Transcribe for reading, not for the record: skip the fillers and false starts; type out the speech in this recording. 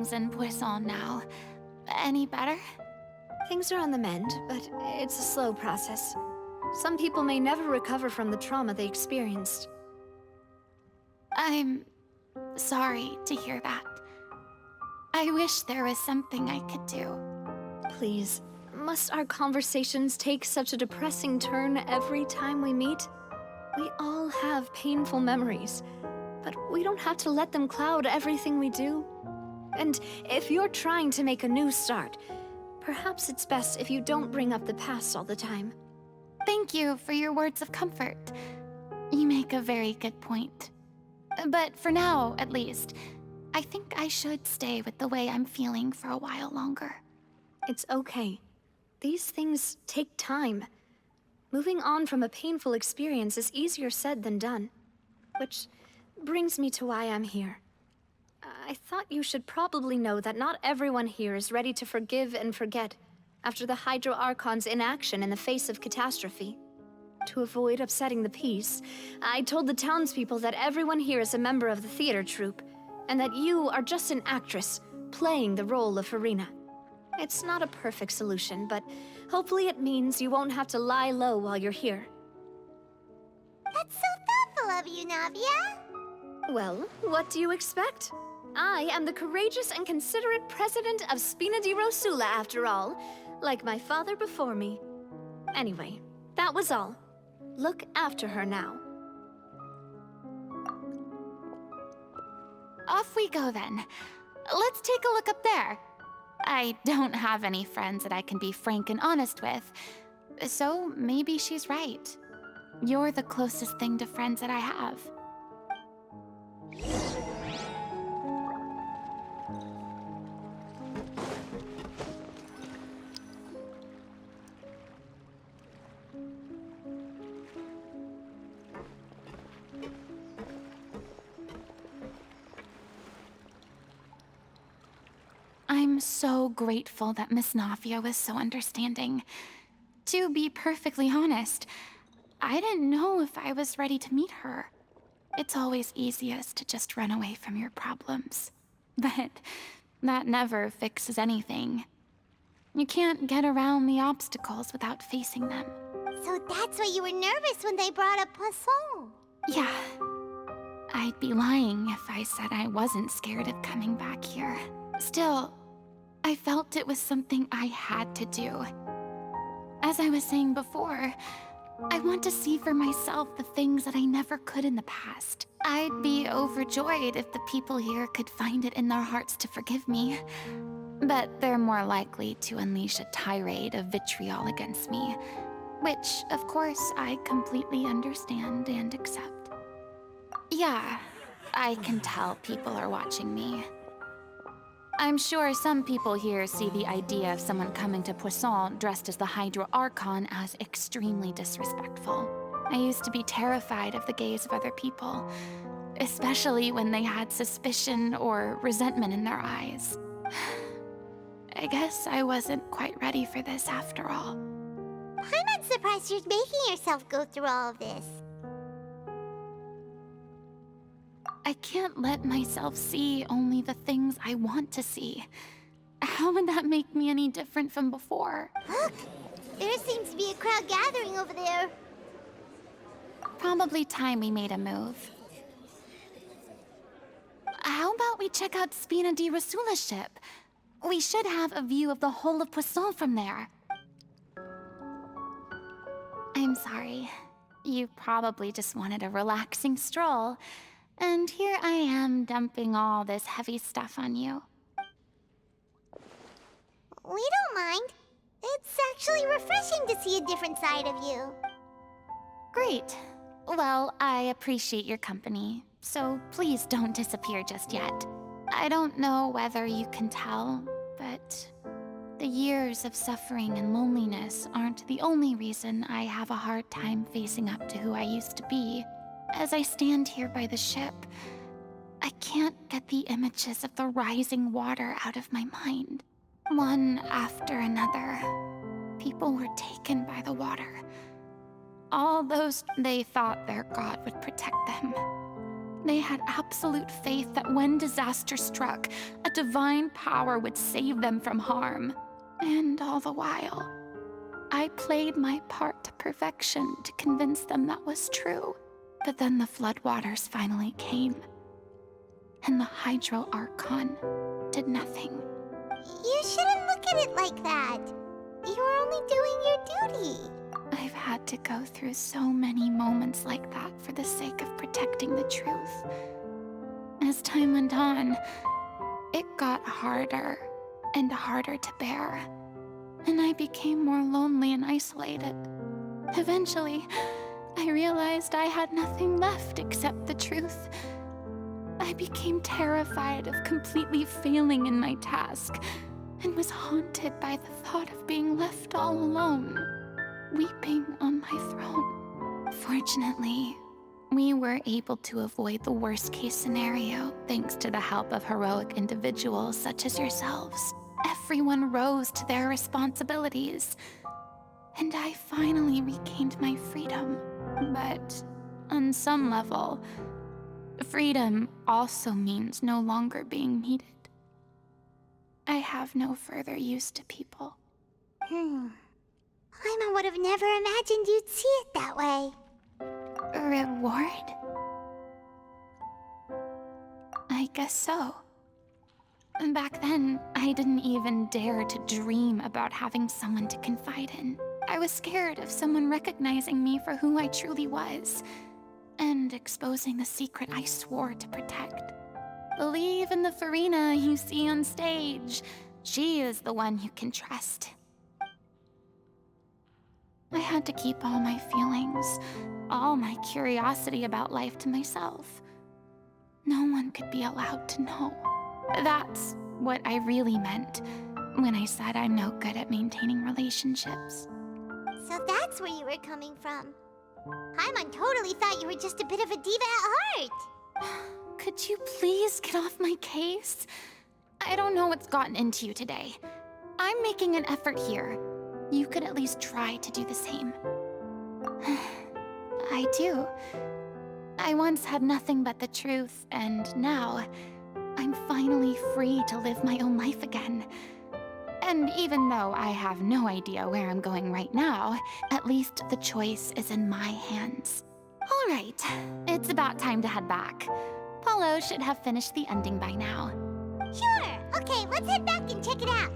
things in Poisson now? Any better? Things are on the mend, but it's a slow process. Some people may never recover from the trauma they experienced. I'm sorry to hear that. I wish there was something I could do. Please, must our conversations take such a depressing turn every time we meet? We all have painful memories, but we don't have to let them cloud everything we do. And if you're trying to make a new start, perhaps it's best if you don't bring up the past all the time. Thank you for your words of comfort. You make a very good point. But for now, at least, I think I should stay with the way I'm feeling for a while longer. It's okay. These things take time. Moving on from a painful experience is easier said than done. Which brings me to why I'm here. I thought you should probably know that not everyone here is ready to forgive and forget after the Hydro Archon's inaction in the face of catastrophe. To avoid upsetting the peace, I told the townspeople that everyone here is a member of the theater troupe, and that you are just an actress playing the role of Furina. It's not a perfect solution, but hopefully it means you won't have to lie low while you're here. That's so thoughtful of you, Navia. Well, what do you expect? I am the courageous and considerate president of Spina di Rosula, after all, like my father before me. Anyway, that was all. Look after her now. Off we go then. Let's take a look up there. I don't have any friends that I can be frank and honest with, so maybe she's right. You're the closest thing to friends that I have. I'm so grateful that Miss Navia was so understanding. To be perfectly honest, I didn't know if I was ready to meet her. It's always easiest to just run away from your problems. But that never fixes anything. You can't get around the obstacles without facing them. So that's why you were nervous when they brought up Poisson. Yeah. I'd be lying if I said I wasn't scared of coming back here. Still, I felt it was something I had to do. As I was saying before, I want to see for myself the things that I never could in the past. I'd be overjoyed if the people here could find it in their hearts to forgive me. But they're more likely to unleash a tirade of vitriol against me, which, of course, I completely understand and accept. Yeah, I can tell people are watching me. I'm sure some people here see the idea of someone coming to Poisson dressed as the Hydro Archon as extremely disrespectful. I used to be terrified of the gaze of other people, especially when they had suspicion or resentment in their eyes. I guess I wasn't quite ready for this after all. I'm not surprised you're making yourself go through all of this. I can't let myself see only the things I want to see. How would that make me any different from before? Look! There seems to be a crowd gathering over there. Probably time we made a move. How about we check out Spina di Rosula's ship? We should have a view of the whole of Poisson from there. I'm sorry. You probably just wanted a relaxing stroll. And here I am dumping all this heavy stuff on you. We don't mind. It's actually refreshing to see a different side of you. Great. Well, I appreciate your company, so please don't disappear just yet. I don't know whether you can tell, but the years of suffering and loneliness aren't the only reason I have a hard time facing up to who I used to be. As I stand here by the ship, I can't get the images of the rising water out of my mind. One after another, people were taken by the water. All those they thought their god would protect them. They had absolute faith that when disaster struck, a divine power would save them from harm. And all the while, I played my part to perfection to convince them that was true. But then the floodwaters finally came, and the Hydro Archon did nothing. You shouldn't look at it like that. You're only doing your duty. I've had to go through so many moments like that for the sake of protecting the truth. As time went on, it got harder and harder to bear, and I became more lonely and isolated. Eventually, I realized I had nothing left except the truth. I became terrified of completely failing in my task, and was haunted by the thought of being left all alone, weeping on my throne. Fortunately, we were able to avoid the worst-case scenario thanks to the help of heroic individuals such as yourselves. Everyone rose to their responsibilities, and I finally regained my freedom. But on some level, freedom also means no longer being needed. I have no further use to people. Paimon would have never imagined you'd see it that way. Reward? I guess so. Back then, I didn't even dare to dream about having someone to confide in. I was scared of someone recognizing me for who I truly was, and exposing the secret I swore to protect. Believe in the Furina you see on stage. She is the one you can trust. I had to keep all my feelings, all my curiosity about life to myself. No one could be allowed to know. That's what I really meant when I said I'm no good at maintaining relationships. So that's where you were coming from. Paimon totally thought you were just a bit of a diva at heart. Could you please get off my case? I don't know what's gotten into you today. I'm making an effort here. You could at least try to do the same. I do. I once had nothing but the truth, and now I'm finally free to live my own life again. And even though I have no idea where I'm going right now, at least the choice is in my hands. All right, it's about time to head back. Paulo should have finished the ending by now. Sure. Okay, let's head back and check it out.